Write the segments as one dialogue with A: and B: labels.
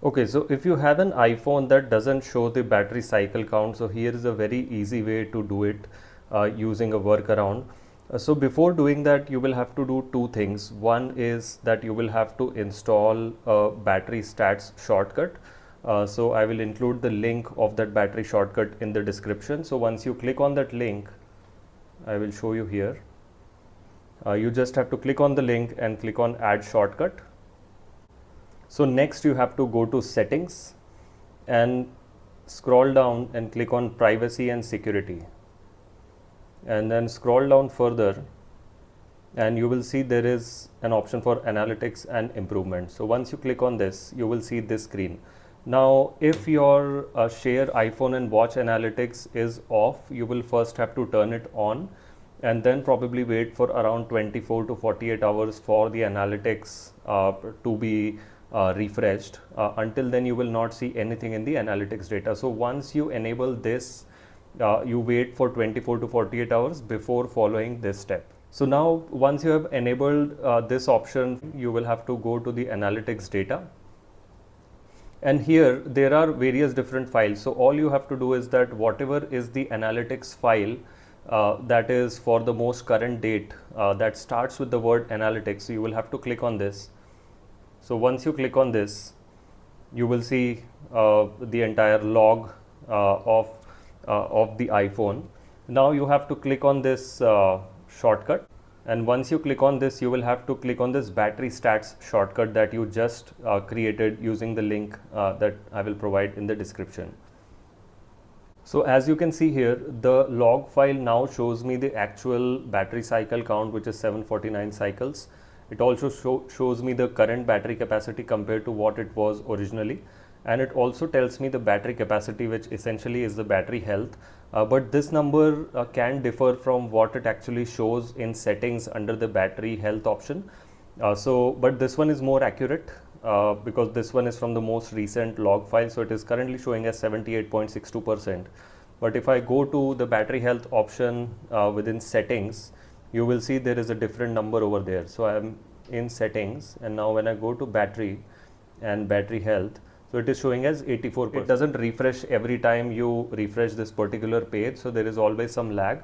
A: Okay, so if you have an iPhone that doesn't show the battery cycle count, so here is a very easy way to do it using a workaround. So before doing that, you will have to do two things. One is that you will have to install a battery stats shortcut. So I will include the link of that battery shortcut in the description. So once you click on that link, I will show you here. You just have to click on the link and click on add shortcut. So next you have to go to settings and scroll down and click on privacy and security, and then scroll down further and you will see there is an option for analytics and improvement. So once you click on this, you will see this screen. Now if your share iPhone and watch analytics is off, you will first have to turn it on and then probably wait for around 24 to 48 hours for the analytics to be refreshed. Until then you will not see anything in the analytics data. So once you enable this, you wait for 24 to 48 hours before following this step. So now once you have enabled this option, you will have to go to the analytics data. And here there are various different files. So all you have to do is that whatever is the analytics file that is for the most current date that starts with the word analytics, so you will have to click on this. So once you click on this, you will see the entire log of the iPhone. Now you have to click on this shortcut, and once you click on this, you will have to click on this battery stats shortcut that you just created using the link that I will provide in the description. So as you can see here, the log file now shows me the actual battery cycle count, which is 749 cycles. It also shows me the current battery capacity compared to what it was originally, and it also tells me the battery capacity, which essentially is the battery health. But this number can differ from what it actually shows in settings under the battery health option. But this one is more accurate because this one is from the most recent log file. So it is currently showing as 78.62%. But if I go to the battery health option within settings, you will see there is a different number over there. So I am in settings, and now when I go to battery and battery health, so it is showing as 84%. It doesn't refresh every time you refresh this particular page, so there is always some lag.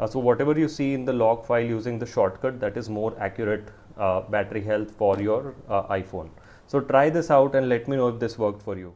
A: So whatever you see in the log file using the shortcut, that is more accurate battery health for your iPhone. So try this out and let me know if this worked for you.